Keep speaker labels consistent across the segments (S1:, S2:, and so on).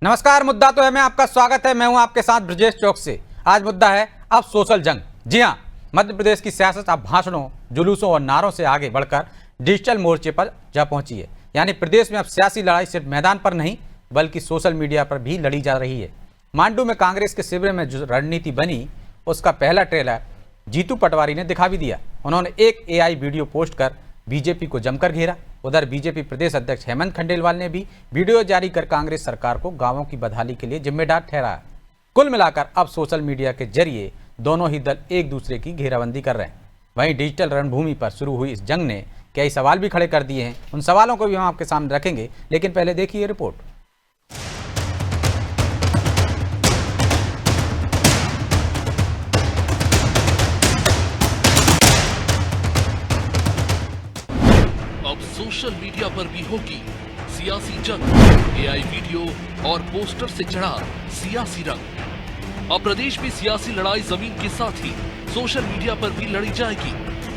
S1: नमस्कार। मुद्दा तो है मैं आपका स्वागत है। मैं हूं आपके साथ ब्रजेश चौक से। आज मुद्दा है अब सोशल जंग। जी हां, मध्य प्रदेश की सियासत अब भाषणों, जुलूसों और नारों से आगे बढ़कर डिजिटल मोर्चे पर जा पहुंची है। यानी प्रदेश में अब सियासी लड़ाई सिर्फ मैदान पर नहीं बल्कि सोशल मीडिया पर भी लड़ी जा रही है। मांडू में कांग्रेस के शिविर में जो रणनीति बनी उसका पहला ट्रेलर जीतू पटवारी ने दिखा भी दिया। उन्होंने एक AI वीडियो पोस्ट कर बीजेपी को जमकर घेरा। उधर बीजेपी प्रदेश अध्यक्ष हेमंत खंडेलवाल ने भी वीडियो जारी कर कांग्रेस सरकार को गांवों की बदहाली के लिए जिम्मेदार ठहराया। कुल मिलाकर अब सोशल मीडिया के जरिए दोनों ही दल एक दूसरे की घेराबंदी कर रहे हैं। वहीं डिजिटल रणभूमि पर शुरू हुई इस जंग ने कई सवाल भी खड़े कर दिए हैं। उन सवालों को भी हम आपके सामने रखेंगे, लेकिन पहले देखिए रिपोर्ट।
S2: अब सोशल मीडिया पर भी होगी सियासी जंग। AI वीडियो और पोस्टर से चढ़ा सियासी रंग। अब प्रदेश में सियासी लड़ाई जमीन के साथ ही सोशल मीडिया पर भी लड़ी जाएगी।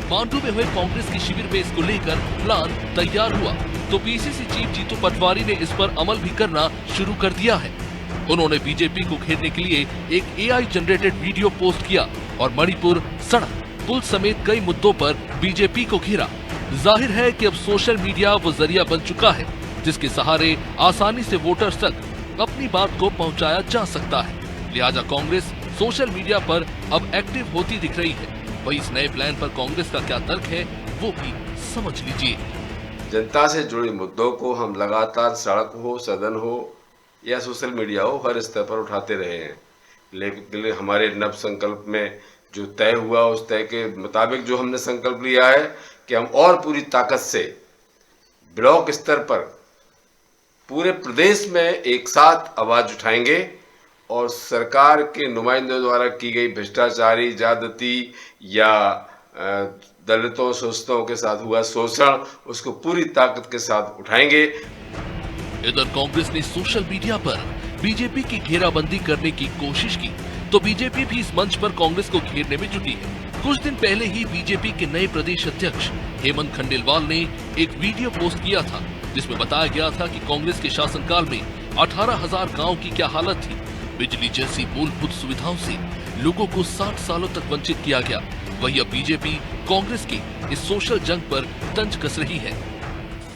S2: मांडू में हुए कांग्रेस के शिविर में इसको लेकर प्लान तैयार हुआ तो PCC चीफ जीतू पटवारी ने इस पर अमल भी करना शुरू कर दिया है। उन्होंने बीजेपी को घेरने के लिए एक AI जनरेटेड वीडियो पोस्ट किया और मणिपुर, सड़क, पुल समेत कई मुद्दों पर बीजेपी को घेरा। जाहिर है कि अब सोशल मीडिया वो जरिया बन चुका है जिसके सहारे आसानी से वोटर्स तक अपनी बात को पहुंचाया जा सकता है। लिहाजा कांग्रेस सोशल मीडिया पर अब एक्टिव होती दिख रही है। वही इस नए प्लान पर कांग्रेस का क्या तर्क है वो भी समझ लीजिए।
S3: जनता से जुड़े मुद्दों को हम लगातार सड़क हो, सदन हो या सोशल मीडिया हो, हर स्तर पर उठाते रहे हैं। लेकिन हमारे नव संकल्प में जो तय हुआ उस तय के मुताबिक जो हमने संकल्प लिया है कि हम और पूरी ताकत से ब्लॉक स्तर पर पूरे प्रदेश में एक साथ आवाज उठाएंगे और सरकार के नुमाइंदों द्वारा की गई भ्रष्टाचारी, ज्यादती या दलितों, शोषितों के साथ हुआ शोषण, उसको पूरी ताकत के साथ उठाएंगे।
S2: इधर कांग्रेस ने सोशल मीडिया पर बीजेपी की घेराबंदी करने की कोशिश की तो बीजेपी भी इस मंच पर कांग्रेस को घेरने में जुटी है। कुछ दिन पहले ही बीजेपी के नए प्रदेश अध्यक्ष हेमंत खंडेलवाल ने एक वीडियो पोस्ट किया था जिसमें बताया गया था कि कांग्रेस के शासनकाल में 18,000 गांव की क्या हालत थी। बिजली जैसी मूलभूत सुविधाओं से लोगों को 60 सालों तक वंचित किया गया। वही अब बीजेपी कांग्रेस की इस सोशल जंग पर तंज कस रही है।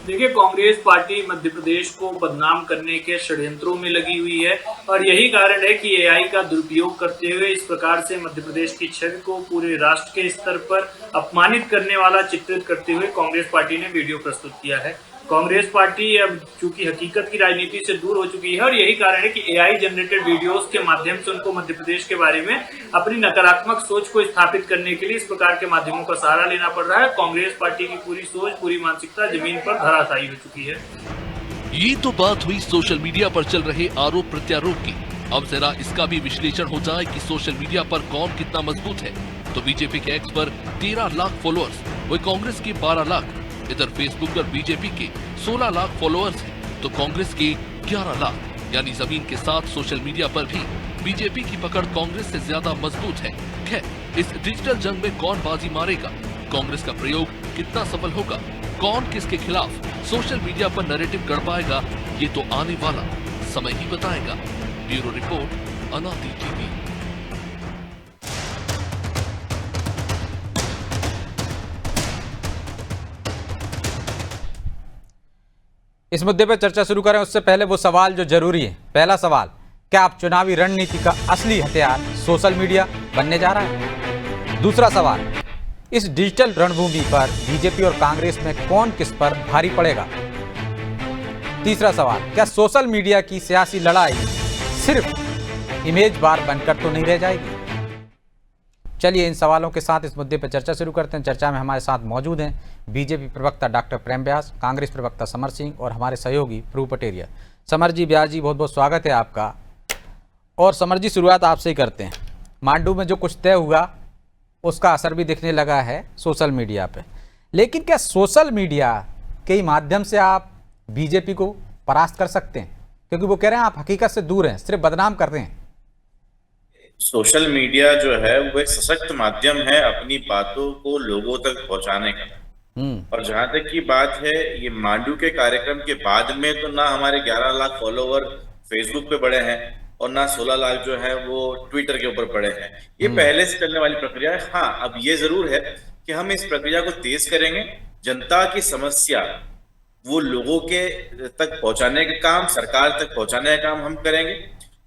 S4: देखिए, कांग्रेस पार्टी मध्य प्रदेश को बदनाम करने के षड्यंत्रों में लगी हुई है और यही कारण है कि AI का दुरुपयोग करते हुए इस प्रकार से मध्य प्रदेश की छवि को पूरे राष्ट्र के स्तर पर अपमानित करने वाला चित्रित करते हुए कांग्रेस पार्टी ने वीडियो प्रस्तुत किया है। कांग्रेस पार्टी अब चूंकि हकीकत की राजनीति से दूर हो चुकी है और यही कारण है कि AI जनरेटेड वीडियोस के माध्यम से उनको मध्य प्रदेश के बारे में अपनी नकारात्मक सोच को स्थापित करने के लिए इस प्रकार के माध्यमों का सहारा लेना पड़ रहा है। कांग्रेस पार्टी की पूरी सोच, पूरी मानसिकता जमीन पर धराशायी हो चुकी है।
S2: ये तो बात हुई सोशल मीडिया पर चल रहे आरोप प्रत्यारोप की। अब जरा इसका भी विश्लेषण हो जाए कि सोशल मीडिया पर कौन कितना मजबूत है। तो बीजेपी के एक्स पर 13 लाख फॉलोअर्स, वही कांग्रेस के 12 लाख। इधर फेसबुक पर बीजेपी के 16 लाख फॉलोअर्स हैं तो कांग्रेस के 11 लाख। यानी जमीन के साथ सोशल मीडिया पर भी बीजेपी की पकड़ कांग्रेस से ज्यादा मजबूत है। खैर, इस डिजिटल जंग में कौन बाजी मारेगा, कांग्रेस का प्रयोग कितना सफल होगा, कौन किसके खिलाफ सोशल मीडिया पर नैरेटिव गढ़ पाएगा, ये तो आने वाला समय ही बताएगा। ब्यूरो रिपोर्ट, अनादि टीवी।
S1: इस मुद्दे पर चर्चा शुरू करें उससे पहले वो सवाल जो जरूरी है। पहला सवाल, क्या आप चुनावी रणनीति का असली हथियार सोशल मीडिया बनने जा रहा है? दूसरा सवाल, इस डिजिटल रणभूमि पर बीजेपी और कांग्रेस में कौन किस पर भारी पड़ेगा? तीसरा सवाल, क्या सोशल मीडिया की सियासी लड़ाई सिर्फ इमेज बार बनकर तो नहीं रह जाएगी? चलिए इन सवालों के साथ इस मुद्दे पर चर्चा शुरू करते हैं। चर्चा में हमारे साथ मौजूद हैं बीजेपी प्रवक्ता डॉक्टर प्रेम व्यास, कांग्रेस प्रवक्ता समर सिंह और हमारे सहयोगी ध्रुव पटेरिया। समर जी, व्यास जी, बहुत बहुत स्वागत है आपका। और समर जी, शुरुआत आपसे ही करते हैं। मांडू में जो कुछ तय हुआ उसका असर भी दिखने लगा है सोशल मीडिया पे, लेकिन क्या सोशल मीडिया के माध्यम से आप बीजेपी को परास्त कर सकते हैं? क्योंकि वो कह रहे हैं आप हकीकत से दूर हैं, सिर्फ बदनाम कर रहे हैं।
S5: सोशल मीडिया जो है वो एक सशक्त माध्यम है अपनी बातों को लोगों तक पहुंचाने का। और जहां तक की बात है ये मांडू के कार्यक्रम के बाद में तो ना हमारे 11 लाख फॉलोवर फेसबुक पे बढ़े हैं और ना 16 लाख जो है वो ट्विटर के ऊपर बढ़े हैं। ये पहले से चलने वाली प्रक्रिया है। हाँ, अब ये जरूर है कि हम इस प्रक्रिया को तेज करेंगे, जनता की समस्या वो लोगों के तक पहुंचाने का काम, सरकार तक पहुंचाने का काम हम करेंगे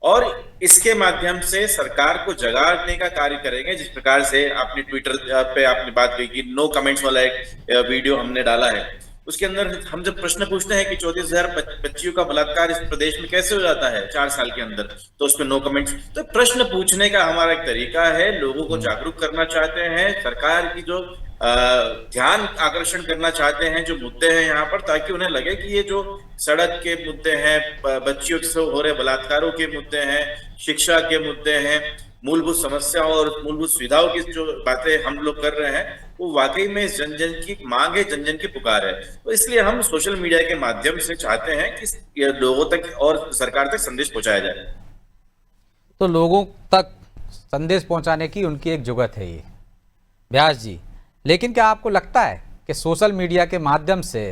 S5: और इसके माध्यम से सरकार को जगाने का कार्य करेंगे। जिस प्रकार से आपने ट्विटर पे आपने बात कही कि नो कमेंट्स वाला एक वीडियो हमने डाला है, उसके अंदर हम जब प्रश्न पूछते हैं कि 34,000 बच्चियों का बलात्कार इस प्रदेश में कैसे हो जाता है 4 साल के अंदर, तो उस पर नो कमेंट्स। तो प्रश्न पूछने का हमारा एक तरीका है, लोगों को जागरूक करना चाहते हैं, सरकार की जो ध्यान आकर्षण करना चाहते हैं जो मुद्दे हैं यहाँ पर, ताकि उन्हें लगे कि ये जो सड़क के मुद्दे हैं, बच्चियों से हो रहे बलात्कारों के मुद्दे हैं, शिक्षा के मुद्दे हैं, मूलभूत समस्याओं और मूलभूत सुविधाओं की जो बातें हम लोग कर रहे हैं, वो वाकई में जन जन की मांग है, जन जन की पुकार है। तो इसलिए हम सोशल मीडिया के माध्यम से चाहते हैं कि लोगों तक और सरकार तक संदेश पहुंचाया जाए।
S1: तो लोगों तक संदेश पहुंचाने की उनकी एक जुगत है ये, व्यास जी। लेकिन क्या आपको लगता है कि सोशल मीडिया के माध्यम से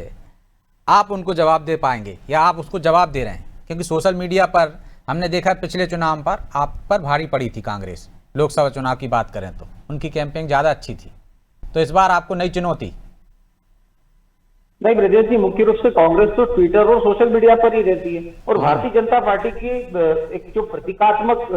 S1: आप उनको जवाब दे पाएंगे या आप उसको जवाब दे रहे हैं? क्योंकि सोशल मीडिया पर हमने देखा पिछले चुनाव पर आप पर भारी पड़ी थी कांग्रेस, लोकसभा चुनाव की बात करें तो उनकी कैंपेनिंग ज़्यादा अच्छी थी, तो इस बार आपको नई चुनौती?
S6: नहीं ब्रजेश जी, मुख्य रूप से कांग्रेस तो ट्विटर और सोशल मीडिया पर ही रहती है और भारतीय जनता पार्टी की एक जो प्रतीकात्मक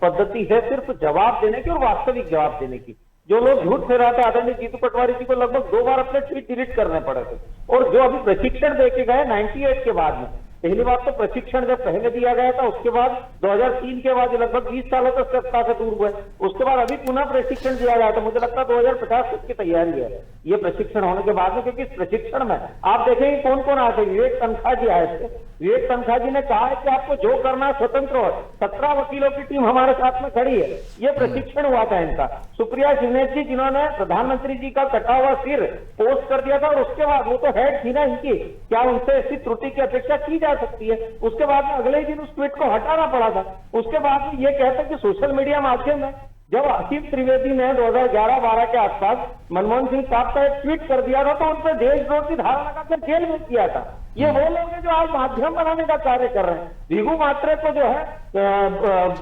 S6: पद्धति है सिर्फ जवाब देने की और वास्तविक जवाब देने की। जो लोग झूठ फैलाते आदरणीय जीतू पटवारी जी को लगभग 2 बार अपने ट्वीट डिलीट करने पड़े थे, और जो अभी प्रशिक्षण दे के गए 98 के बाद में, पहली बात तो प्रशिक्षण जब पहले दिया गया था, उसके बाद 2003 के बाद लगभग 20 सालों तक सत्ता से दूर हुए, उसके बाद अभी पुनः प्रशिक्षण दिया गया था। मुझे लगता है 2050 तक की तैयारी है ये प्रशिक्षण होने के बाद में, क्योंकि इस प्रशिक्षण में आप देखेंगे कौन कौन आए थे। विवेक तनखा जी आए थे। विवेक तनखा जी ने कहा है कि आपको जो करना है स्वतंत्र हो, 17 वकीलों की टीम हमारे साथ में खड़ी है। ये प्रशिक्षण हुआ था इनका। सुप्रिया शिवनेश जी, जिन्होंने प्रधानमंत्री जी का कटा हुआ सिर पोस्ट कर दिया था, और उसके बाद वो तो हेड थी ना इनकी, क्या उनसे ऐसी त्रुटि की अपेक्षा की जा सकती है? उसके बाद में अगले ही दिन उस ट्वीट को हटाना पड़ा था। उसके बाद में ये कहते हैं कि सोशल मीडिया माध्यम है। जब असीम त्रिवेदी ने 2011-12 के आसपास मनमोहन सिंह साहब का एक ट्वीट कर दिया था, तो उन पर देशद्रोह की धारा लगाकर जेल में किया था। ये वो लोग हैं जो आज माध्यम बनाने का कार्य कर रहे हैं। भिगू मात्रे को जो है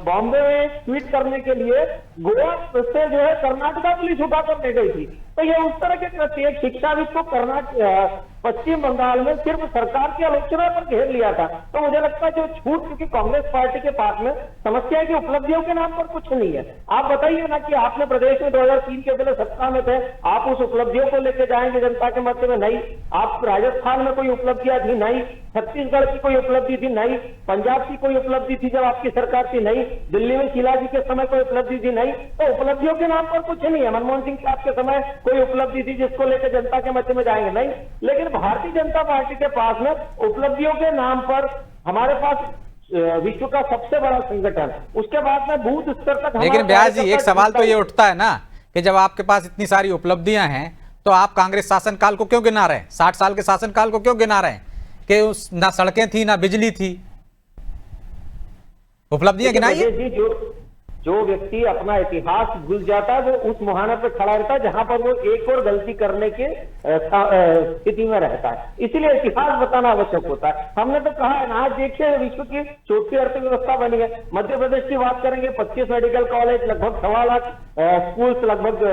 S6: बॉम्बे में ट्वीट करने के लिए गोवा से जो है कर्नाटका पुलिस उठा कर ले गई थी। तो ये उस तरह के प्रत्येक शिक्षाविद को पश्चिम बंगाल में सिर्फ सरकार की आलोचना पर घेर लिया था। तो मुझे लगता है जो छूट, क्योंकि कांग्रेस पार्टी के पास में समस्या की उपलब्धियों के नाम पर कुछ नहीं है। आप बताइए ना कि आपने प्रदेश में 2003 के पहले सत्ता में थे, आप उस उपलब्धियों को लेकर जाएंगे जनता के मध्य में? नहीं। आप राजस्थान में कोई उपलब्धियां थी? नहीं। छत्तीसगढ़ की कोई उपलब्धि थी? नहीं। पंजाब की कोई उपलब्धि थी जब आपकी सरकार थी? नहीं। दिल्ली में शीला जी के समय कोई उपलब्धि थी? नहीं। तो उपलब्धियों के नाम पर कुछ नहीं है। मनमोहन सिंह साहब के समय कोई उपलब्धि थी जिसको लेकर जनता के मध्य में जाएंगे? नहीं। लेकिन भारतीय जनता पार्टी के पास में उपलब्धियों के नाम पर, हमारे पास विश्व का सबसे बड़ा संगठन, उसके बाद में बूथ स्तर तक।
S1: लेकिन व्यास जी, एक सवाल तो ये उठता है ना कि जब आपके पास इतनी सारी उपलब्धियां हैं तो आप कांग्रेस शासनकाल को क्यों गिना रहे हैं? 60 साल के शासनकाल को क्यों गिना रहे हैं कि ना सड़कें थी ना बिजली थी? उपलब्धियां गिनाइए।
S6: जो व्यक्ति अपना इतिहास भूल जाता है वो उस मुहाने पर खड़ा रहता है जहां पर वो एक और गलती करने के स्थिति में रहता है। इसीलिए इतिहास बताना आवश्यक होता है। हमने तो कहा है ना, आज देखिए विश्व की चौथी अर्थव्यवस्था बनी है। मध्य प्रदेश की बात करेंगे, 25 मेडिकल कॉलेज, लगभग 1.25 लाख स्कूल्स, लगभग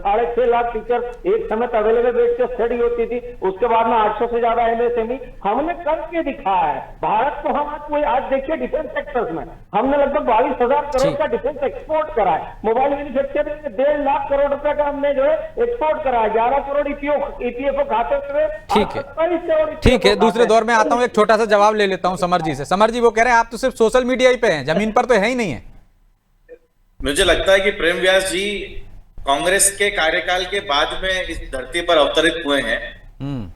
S6: 6.5 लाख टीचर एक समय अवेलेबल बेड की स्टडी होती थी। उसके बाद में 800 से ज्यादा MSME हमने करके दिखाया है। भारत को हम आज देखिए डिफेंस सेक्टर्स में हमने लगभग 22,000 करोड़ का डिफेंस एक्सपोर्ट करा है। मोबाइल मैन्युफैक्चरिंग में 1.5 लाख करोड़ रुपए का हमने जो है एक्सपोर्ट करा है। 11 करोड़ EPFO खाते हुए।
S1: ठीक है, दूसरे दौर में आता हूं। एक छोटा सा जवाब ले लेता हूं समर जी से। समर जी, वो कह रहे हैं आप तो सिर्फ सोशल मीडिया ही पे हैं, जमीन पर तो है ही नहीं है।
S5: मुझे लगता है कि प्रेम व्यास जी कांग्रेस के कार्यकाल के बाद में इस धरती पर अवतरित हुए हैं,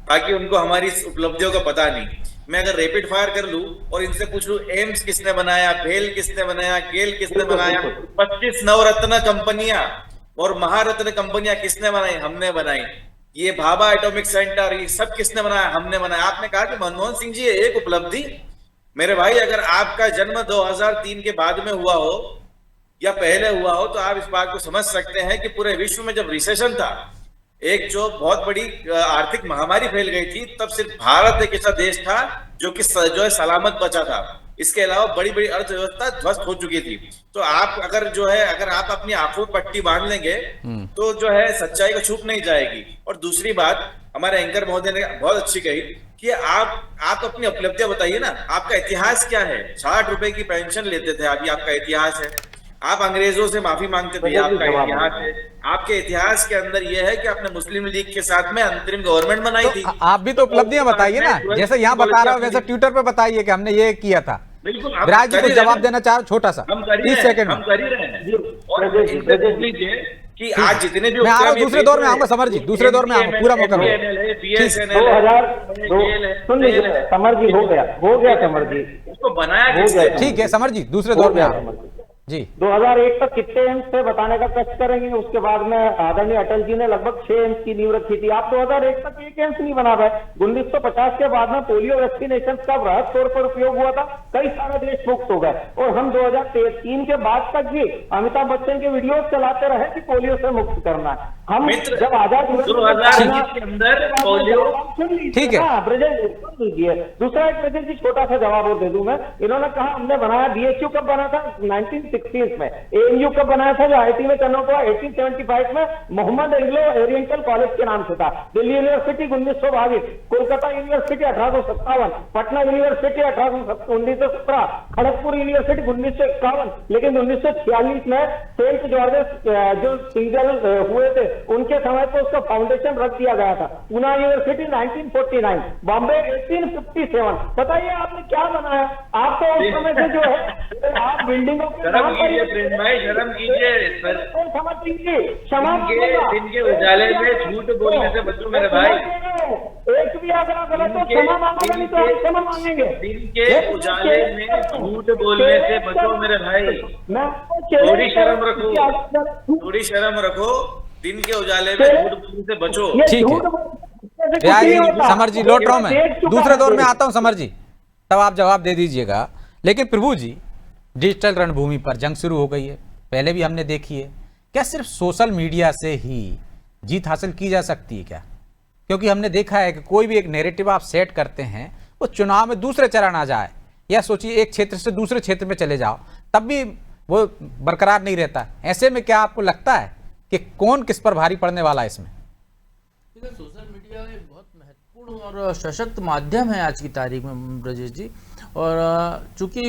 S5: ताकि उनको हमारी उपलब्धियों का पता नहीं। मैं अगर रैपिड फायर कर लूं और इनसे पूछ लूं एम्स किसने बनाया, भेल किसने बनाया, गेल किसने बनाया, 25 नवरत्न कंपनियां और महारत्न कंपनियां किसने बनाई? हमने बनाई। ये भाभा एटॉमिक सेंटर, ये सब किसने बनाया? हमने बनाया। आपने कहा कि मनमोहन सिंह जी एक उपलब्धि। मेरे भाई, अगर आपका जन्म 2003 के बाद में हुआ हो या पहले हुआ हो तो आप इस बात को समझ सकते हैं कि पूरे विश्व में जब रिसेशन था, एक जो बहुत बड़ी आर्थिक महामारी फैल गई थी, तब सिर्फ भारत एक ऐसा देश था जो है सलामत बचा था। इसके अलावा बड़ी बड़ी अर्थव्यवस्था ध्वस्त हो चुकी थी। तो आप अगर जो है अगर आप अपनी आंखों पर पट्टी बांध लेंगे तो जो है सच्चाई को छुप नहीं जाएगी। और दूसरी बात हमारे एंकर महोदय ने बहुत अच्छी कही कि आप अपनी उपलब्धियां बताइए ना, आपका इतिहास क्या है। 60 रुपए की पेंशन लेते थे, अभी आपका इतिहास है। आप अंग्रेजों से माफी मांगते थे, आपका इतिहास है। आपके इतिहास के अंदर यह है कि आपने मुस्लिम लीग के साथ में अंतरिम गवर्नमेंट बनाई थी।
S1: आप भी तो उपलब्धियां बताइए ना, जैसे यहाँ बता रहा हूँ वैसे ट्विटर पे बताइए कि हमने ये किया था।
S5: बिल्कुल
S1: विराज जी को जवाब देना चाहो, छोटा सा,
S5: हम कर
S1: 30 सेकंड
S5: हम कर ही रहे हैं। और इनसे पूछ लीजिए कि आज जितने भी
S1: मैं आ रहा हूँ, दूसरे दौर में आऊंगा समर जी, दूसरे दौर में आऊंगा, पूरा मौका
S6: सुन लीजिए समर जी, हो गया समर जी,
S5: उसको बनाया किसने?
S1: ठीक है समर जी, दूसरे दौर में आऊंगा जी।
S6: 2001 तक कितने एम्स थे बताने का कष्ट करेंगे। उसके बाद में आदरणीय अटल जी ने लगभग 6 एम्स की नींव रखी थी। आप 2001 तक एक एम्स नहीं बना पाए। 1950 के बाद में पोलियो वैक्सीनेशन का वृहद तौर पर उपयोग हुआ था, कई सारे देश मुक्त हो गए। और हम 2003 के बाद तक भी अमिताभ बच्चन के वीडियो चलाते रहे कि पोलियो से मुक्त करना है। हम जब आजाद हुए
S5: 2020 के अंदर पोलियो,
S1: ठीक है
S6: सुन लीजिए। दूसरा एक ब्रजेश जी छोटा सा जवाब और दे दूं मैं। इन्होंने कहा हमने बनाया, बीएचयू कब बना था? 1960 में। एएमयू कब बनाया था जो आईटी में कन्वर्ट हुआ? 1875 में मोहम्मद एंग्लो ओरिएंटल कॉलेज के नाम से था। Delhi university 1922, Kolkata university 1857, Patna university 1917, Kharagpur university 1951। लेकिन 1946 में सेंट जॉर्जेस जो सिंगल हुए थे उनके समय पर उसका फाउंडेशन रख दिया गया था। पूना यूनिवर्सिटी 1949, बॉम्बे 1857। बताइए आपने क्या बनाया? आप तो उस समय से जो है आप बिल्डिंगों के
S5: शर्म कीजिए प्रेम भाई, शर्म कीजिए।
S6: समझ लीजिए, क्षमा
S5: दिन के उजाले में झूठ बोलने से बचो मेरे भाई।
S6: एक भी अगर गलत तो क्षमा मांगेगा, नहीं तो हम क्षमा मांगेंगे।
S5: दिन के उजाले में झूठ बोलने से बचो मेरे भाई। थोड़ी शर्म रखो, थोड़ी शर्म रखो। दिन के उजाले में झूठ बोलने से बचो।
S1: ठीक है समर जी, लौट रहा हूं मैं, दूसरे दौर में आता हूं समर जी, तब आप जवाब दे दीजिएगा। लेकिन प्रभु जी, डिजिटल रणभूमि पर जंग शुरू हो गई है, पहले भी हमने देखी है। क्या सिर्फ सोशल मीडिया से ही जीत हासिल की जा सकती है क्या? क्योंकि हमने देखा है कि कोई भी एक नैरेटिव आप सेट करते हैं, वो चुनाव में दूसरे चरण आ जाए, या सोचिए एक क्षेत्र से दूसरे क्षेत्र में चले जाओ, तब भी वो बरकरार नहीं रहता। ऐसे में क्या आपको लगता है कि कौन किस पर भारी पड़ने वाला है इसमें?
S7: सोशल मीडिया एक बहुत महत्वपूर्ण और सशक्त माध्यम है आज की तारीख में ब्रजेश जी। और चूंकि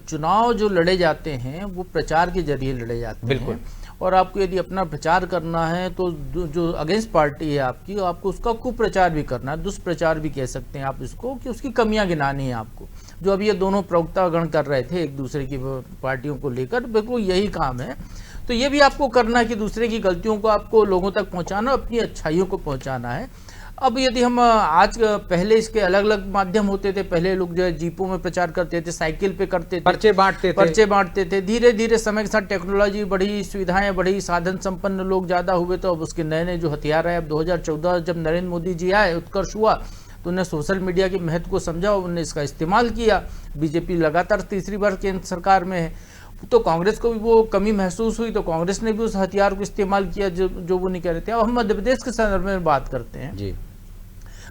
S7: चुनाव जो लड़े जाते हैं वो प्रचार के जरिए लड़े जाते हैं, और आपको यदि अपना प्रचार करना है तो जो अगेंस्ट पार्टी है आपकी, आपको उसका कुप्रचार भी करना है, दुष्प्रचार भी कह सकते हैं आप इसको, कि उसकी कमियां गिनानी है आपको। जो अभी ये दोनों प्रवक्तागण कर रहे थे एक दूसरे की पार्टियों को लेकर, बिल्कुल यही काम है। तो ये भी आपको करना है कि दूसरे की गलतियों को आपको लोगों तक पहुंचाना, अपनी अच्छाइयों को पहुंचाना है। अब यदि हम आज, पहले इसके अलग अलग माध्यम होते थे। पहले लोग जो है जीपों में प्रचार करते थे, साइकिल पे करते थे, पर्चे बांटते थे। धीरे धीरे समय के साथ टेक्नोलॉजी बढ़ी, सुविधाएं बढ़ी, साधन संपन्न लोग ज़्यादा हुए, तो अब उसके नए नए जो हथियार आए। अब 2014 जब नरेंद्र मोदी जी आए, उत्कर्ष हुआ, तो उन्हें सोशल मीडिया के महत्व को समझा, उन्होंने इसका इस्तेमाल किया। बीजेपी लगातार तीसरी बार केंद्र सरकार में है, तो कांग्रेस को भी वो कमी महसूस हुई, तो कांग्रेस ने भी उस हथियार को इस्तेमाल किया जो वो नहीं कह रहे थे। अब हम मध्य प्रदेश के संदर्भ में बात करते हैं जी।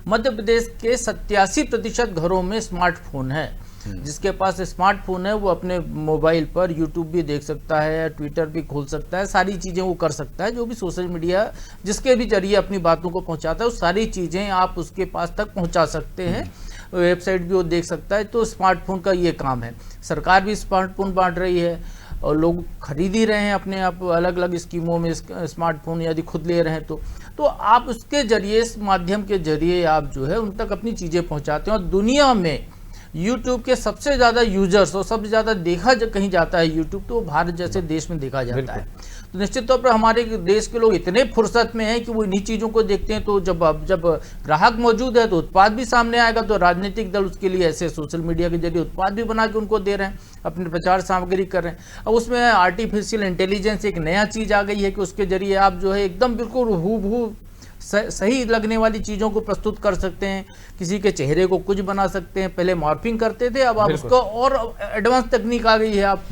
S7: मध्य प्रदेश के 87% घरों में स्मार्टफोन है। जिसके पास स्मार्टफोन है वो अपने मोबाइल पर यूट्यूब भी देख सकता है, ट्विटर भी खोल सकता है, सारी चीज़ें वो कर सकता है। जो भी सोशल मीडिया जिसके भी जरिए अपनी बातों को पहुंचाता है, वो सारी चीज़ें आप उसके पास तक पहुंचा सकते हैं। वेबसाइट भी वो देख सकता है। तो स्मार्टफोन का ये काम है। सरकार भी स्मार्टफोन बांट रही है और लोग खरीद ही रहे हैं अपने आप अलग अलग स्कीमों में स्मार्टफोन, यदि खुद ले रहे हैं तो आप उसके जरिए, इस माध्यम के जरिए आप जो है उन तक अपनी चीज़ें पहुंचाते हैं। और दुनिया में यूट्यूब के सबसे ज़्यादा यूजर्स और सबसे ज़्यादा देखा कहीं जाता है यूट्यूब, तो भारत जैसे देश में देखा जाता है। तो निश्चित तौर पर हमारे देश के लोग इतने फुर्सत में हैं कि वो इन्हीं चीज़ों को देखते हैं। तो जब ग्राहक मौजूद है तो उत्पाद भी सामने आएगा, तो राजनीतिक दल उसके लिए ऐसे सोशल मीडिया के जरिए उत्पाद भी बना के उनको दे रहे हैं, अपने प्रचार सामग्री कर रहे हैं। अब उसमें आर्टिफिशियल इंटेलिजेंस एक नया चीज़ आ गई है कि उसके जरिए आप जो है एकदम बिल्कुल हूबहू सही लगने वाली चीज़ों को प्रस्तुत कर सकते हैं। किसी के चेहरे को कुछ बना सकते हैं। पहले मॉर्फिंग करते थे, अब आप उसको और एडवांस तकनीक आ गई है। आप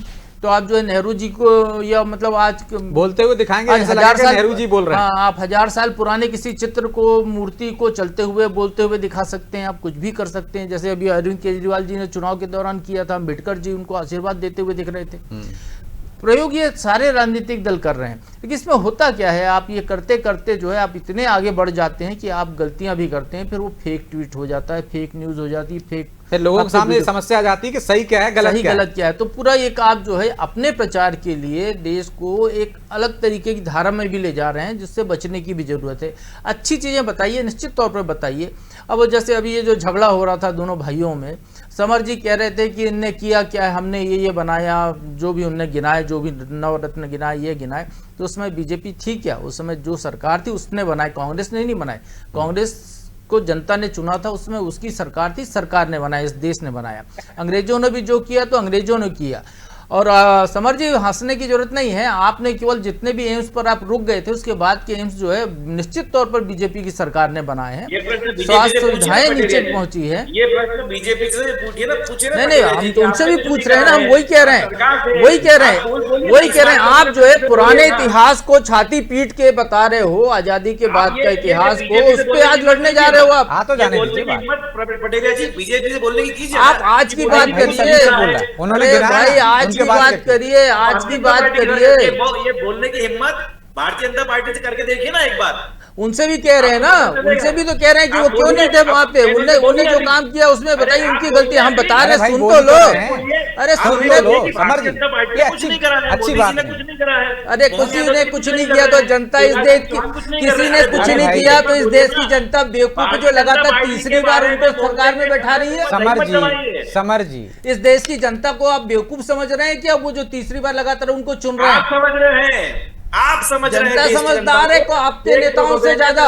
S7: तो आप जो है नेहरू जी को, या मतलब आज
S1: बोलते हुए दिखाएंगे,
S7: आज
S1: ऐसा
S7: 1000
S1: लगेगा कि
S7: साल
S1: नेहरू जी बोल रहे हैं।
S7: हाँ, आप 1000 साल पुराने किसी चित्र को, मूर्ति को चलते हुए बोलते हुए दिखा सकते हैं, आप कुछ भी कर सकते हैं। जैसे अभी अरविंद केजरीवाल जी ने चुनाव के दौरान किया था, अम्बेडकर जी उनको आशीर्वाद देते हुए दिख रहे थे। प्रयोग ये सारे राजनीतिक दल कर रहे हैं, लेकिन इसमें होता क्या है, आप ये करते करते जो है आप इतने आगे बढ़ जाते हैं कि आप गलतियां भी करते हैं, फिर वो फेक ट्वीट हो जाता है, फेक न्यूज हो जाती है, फेक,
S1: फिर लोगों के सामने समस्या आ जाती है कि सही क्या है, गलत क्या है।
S7: तो पूरा एक आप जो है अपने प्रचार के लिए देश को एक अलग तरीके की धारा में भी ले जा रहे हैं, जिससे बचने की भी जरूरत है। अच्छी चीजें बताइए, निश्चित तौर पर बताइए। अब जैसे अभी ये जो झगड़ा हो रहा था दोनों भाइयों में, समर जी कह रहे थे कि इनने किया क्या है, हमने ये बनाया, जो भी उनने गिनाए, जो भी नवरत्न गिनाए, ये गिनाए, तो उसमें बीजेपी थी क्या? उस समय जो सरकार थी उसने बनाए, कांग्रेस ने नहीं बनाए। कांग्रेस को जनता ने चुना था, उसमें उसकी सरकार थी, सरकार ने बनाया, इस देश ने बनाया। अंग्रेजों ने भी जो किया तो अंग्रेजों ने किया। और समर जी हंसने की जरूरत नहीं है, आपने केवल जितने भी एम्स पर आप रुक गए थे, उसके बाद के एम्स जो है निश्चित तौर पर बीजेपी की सरकार ने बनाए हैं। स्वास्थ्य सुविधाएं नीचे पहुंची है।
S5: ये प्रश्न बीजेपी से पूछिए ना, पूछिए ना।
S7: नहीं, हम तो उनसे भी पूछ रहे हैं ना, हम वही कह रहे हैं, वही कह रहे हैं। आप जो है पुराने इतिहास को छाती पीट के बता रहे हो, आजादी के बाद का इतिहास को, उस पर आज लड़ने जा रहे हो आप।
S1: हाँ, तो जाने दीजिए बात।
S5: पटेल जी बीजेपी से बोलने की कीजिए,
S7: आप आज की बात करिए,
S1: उन्होंने
S7: भाई आज की बात करिए, आज की बात करिए।
S5: ये बोलने की हिम्मत भारतीय जनता पार्टी से करके देखिए ना एक बार।
S7: उनसे भी कह रहे हैं ना, उनसे भी तो कह रहे हैं कि वो क्यों नहीं थे वहां पे, उन्हें जो काम किया उसमें बताइए उनकी गलती। हम बता रहे, सुन तो लो, अरे सुन लो,
S1: समझ ये अच्छी बात है।
S7: अरे किसी ने कुछ नहीं किया तो जनता इस देश की, किसी ने कुछ नहीं किया तो इस देश की जनता बेवकूफ जो लगातार तीसरी बार उनको सरकार में बैठा रही है।
S1: समर जी
S7: इस देश की जनता को आप बेवकूफ समझ रहे हैं क्या? वो जो तीसरी बार लगातार उनको चुन रहे हैं,
S5: समझ रहे हैं, आप समझ रहे हैं,
S7: जनता समझदार है को आपके नेताओं से ज्यादा।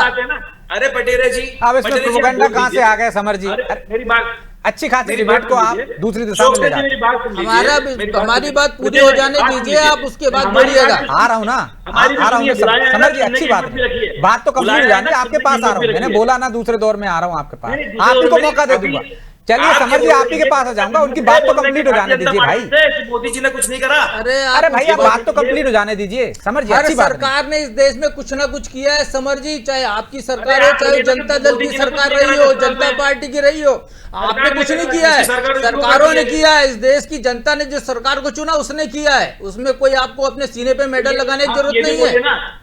S5: अरे पटेल जी,
S1: अब इसमें प्रोपेगेंडा कहां से आ गया समर जी?
S5: मेरी बात,
S1: अच्छी खासी डिबेट को आप दूसरी दिशा में ले जाते हैं।
S7: हमारी बात पूरी हो जाने दीजिए, आप उसके बाद बोलिएगा।
S1: आ रहा हूँ ना, आ रहा हूँ समर जी, अच्छी बात है, बात तो कंप्लीट हो जाने, आपके पास आ रहा हूँ। मैंने बोला ना दूसरे दौर में आ रहा हूँ आपके पास, आप ही को मौका दे दूंगा। चलिए समर जी, आप ही के पास आ जाऊंगा, उनकी बात तो कंप्लीट हो जाने दीजिए भाई।
S5: मोदी जी ने कुछ नहीं करा।
S1: अरे भाई आप बात तो कंप्लीट हो जाने दीजिए समर जी।
S7: हर सरकार ने इस देश में कुछ ना कुछ किया है समर जी, चाहे आपकी सरकार हो, चाहे जनता दल की सरकार रही हो, जनता पार्टी की रही हो, आपने कुछ नहीं किया है, सरकारों ने किया है। इस देश की जनता ने जिस सरकार को चुना उसने किया है, उसमें कोई आपको अपने सीने पे मेडल लगाने की जरूरत नहीं है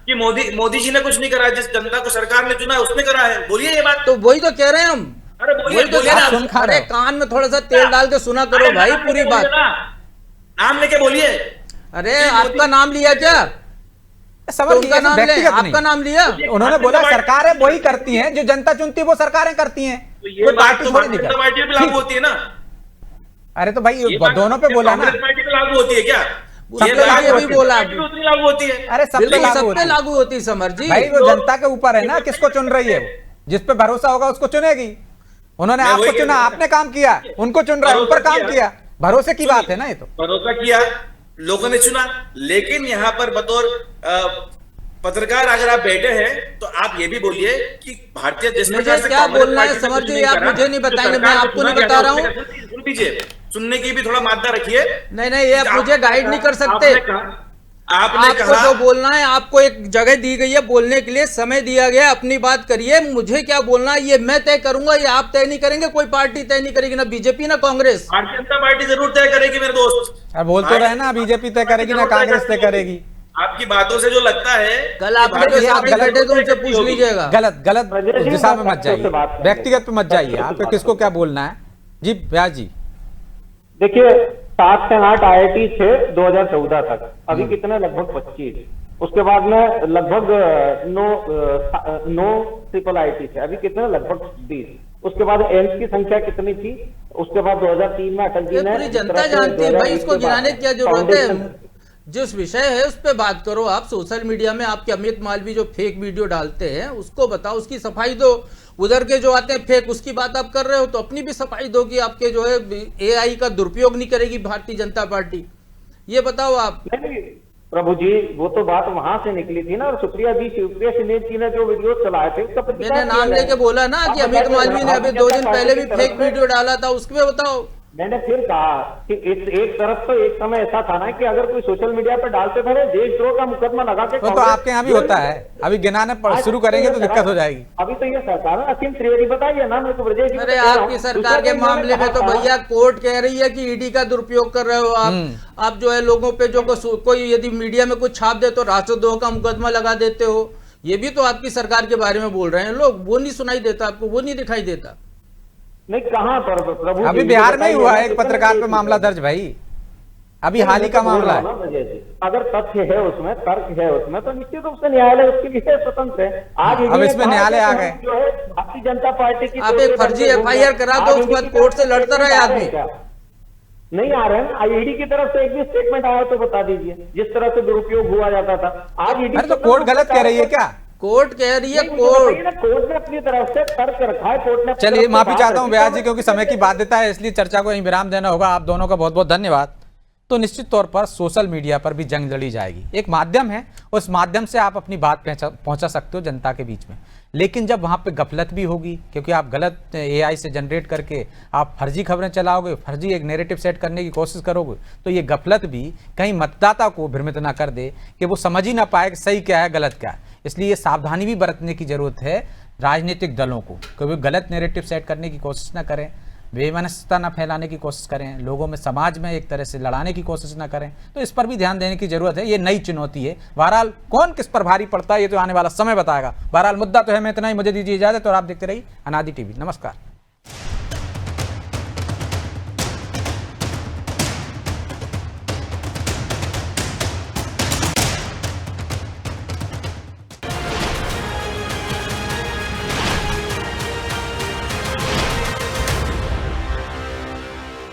S5: कि मोदी जी ने कुछ नहीं करा, जिस जनता को सरकार ने चुना उसने करा है। बोलिए ये बात।
S7: तो वही तो कह रहे हैं हम, वही तो कह रहे हैं। अरे कान में थोड़ा सा तेल डाल के सुना करो भाई पूरी बात।
S5: नाम लेके बोलिए।
S7: अरे आपका नाम लिया क्या?
S1: समझ उनका नाम ले,
S7: आपका नाम लिया।
S1: उन्होंने बोला सरकारें वही करती हैं जो जनता चुनती है, वो सरकारें करती हैं, कोई पार्टी थोड़ी नहीं करती।
S5: पार्टी पे लागू होती है ना।
S1: अरे तो भाई दोनों पे बोला ना,
S5: पार्टी पे लागू होती है क्या?
S7: अभी बोला
S5: लागू होती है।
S1: अरे सब पे
S7: लागू होती है समर जी।
S1: भाई वो जनता के ऊपर है ना, किसको चुन रही है, जिस पे भरोसा होगा उसको चुनेगी। उन्होंने आपको चुना, आपने काम किया, उनको चुन रहा है, ऊपर काम किया, भरोसे की बात है ना। ये तो
S5: भरोसा किया, लोगों ने चुना। लेकिन यहाँ पर बतौर पत्रकार अगर आप बैठे हैं तो आप ये भी बोलिए कि भारतीय
S7: मुझे क्या बोलना है समझ जी, आप मुझे नहीं बताएंगे, मैं आपको नहीं बता रहा हूँ।
S5: सुन लीजिए, सुनने की भी थोड़ा मात्रा रखिए।
S7: नहीं, ये आप मुझे गाइड नहीं कर सकते। आपको जो बोलना है, आपको एक जगह दी गई है बोलने के लिए, समय दिया गया, अपनी बात करिए। मुझे क्या बोलना है ये मैं तय करूंगा, ये आप तय नहीं करेंगे, कोई पार्टी तय नहीं करेगी, ना बीजेपी ना कांग्रेस।
S5: भारतीय जनता पार्टी जरूर तय करेगी मेरे दोस्त।
S1: बोल तो रहे ना, बीजेपी तय करेगी ना कांग्रेस तय करेगी।
S5: आपकी बातों से जो लगता है,
S7: कल आपके जो साथ बैठे तो उनसे पूछ लीजिएगा।
S1: गलत दिशा में मत जाइए, व्यक्तिगत पे मत जाइए। आपको किसको क्या बोलना है जी व्यास जी?
S6: देखिए 7 से 8 IIT थे 2014 तक, अभी कितने, लगभग 25। उसके बाद में लगभग 9 ट्रिपल IIT थे, अभी कितने, लगभग 20। उसके बाद एम्स की संख्या कितनी थी? उसके बाद 2003 में अटल जी ने,
S7: पूरी जनता जानती है भाई, इसको गिनाने की क्या जरूरत है? जिस विषय है उस पर बात करो। आप सोशल मीडिया में आपके अमित मालवीय जो फेक वीडियो डालते हैं उसको बताओ, उसकी सफाई दो। उधर के जो आते हैं फेक, उसकी बात आप कर रहे हो तो अपनी भी सफाई दो कि आपके जो है AI का दुरुपयोग नहीं करेगी भारतीय जनता पार्टी, ये बताओ आप।
S6: नहीं प्रभु जी, वो तो बात वहां से निकली थी ना, और सुप्रिया सिन्हा जी ने जो वीडियो चलाए थे उसका
S7: मैंने नाम लेके बोला ना कि अमित मालवीय ने अभी 2 दिन पहले भी फेक वीडियो डाला था, उसके बताओ।
S6: मैंने फिर कहा कि एक तरफ तो एक समय ऐसा था ना कि अगर कोई सोशल मीडिया पर डालते थे देशद्रोह का मुकदमा लगा के,
S1: तो आपके यहाँ भी होता है। अभी गिनाने शुरू करेंगे तो दिक्कत हो जाएगी।
S6: अभी तो ये सरकार है, असीम त्रिवेदी बताइए ना, मैं तो ब्रजेश जी
S7: अरे आपकी सरकार के मामले में तो भैया कोर्ट कह रही है कि ईडी का दुरुपयोग कर रहे हो आप जो है लोगों पे जो कोई यदि मीडिया में कुछ छाप दे तो राष्ट्रद्रोह का मुकदमा लगा देते हो। ये भी तो आपकी सरकार के बारे में बोल रहे हैं लोग, वो नहीं सुनाई देता आपको, वो नहीं दिखाई देता।
S6: नहीं कहाँ पर प्रभु,
S1: अभी बिहार में ही हुआ है एक पत्रकार पे मामला दर्ज भाई, अभी हाल ही का मामला है।
S6: अगर तथ्य है उसमें, तर्क है उसमें, तो निश्चित रूप से न्यायालय उसके लिए स्वतंत्र है। आज
S1: अब इसमें न्यायालय आ गए,
S6: जो है भारतीय जनता पार्टी की
S7: आप एक फर्जी FIR करा दो, उसके बाद कोर्ट से लड़ता रहे आदमी।
S6: नहीं आ रहे हैं, ईडी की तरफ से एक भी स्टेटमेंट आया तो बता दीजिए, जिस तरह से दुरुपयोग हुआ जाता था। आज ईडी
S1: तो कोर्ट गलत कह रही है क्या?
S7: कोर्ट कह रही है, कोर्ट
S6: ने अपनी तरफ से तर्क रखा है, कोर्ट ने।
S1: चलिए माफी चाहता हूं व्यास जी, क्योंकि समय की बाध्यता है, इसलिए चर्चा को यहीं विराम देना होगा। आप दोनों का बहुत बहुत धन्यवाद। तो निश्चित तौर पर सोशल मीडिया पर भी जंग लड़ी जाएगी, एक माध्यम है, उस माध्यम से आप अपनी बात पहुंचा सकते हो जनता के बीच में। लेकिन जब वहाँ पे गफलत भी होगी, क्योंकि आप गलत AI से जनरेट करके आप फर्जी खबरें चलाओगे, फर्जी एक नैरेटिव सेट करने की कोशिश करोगे, तो ये गफलत भी कहीं मतदाता को भ्रमित ना कर दे कि वो समझ ही ना पाए कि सही क्या है गलत क्या है। इसलिए ये सावधानी भी बरतने की जरूरत है राजनीतिक दलों को, क्योंकि गलत नैरेटिव सेट करने की कोशिश ना करें, बेमनस्ता ना फैलाने की कोशिश करें, लोगों में समाज में एक तरह से लड़ाने की कोशिश ना करें। तो इस पर भी ध्यान देने की जरूरत है, ये नई चुनौती है। बहरहाल कौन किस पर भारी पड़ता है ये तो आने वाला समय बताएगा। बहरहाल मुद्दा तो है, मैं इतना ही, मुझे दीजिए इजाजत और आप देखते रहिए अनादि TV। नमस्कार।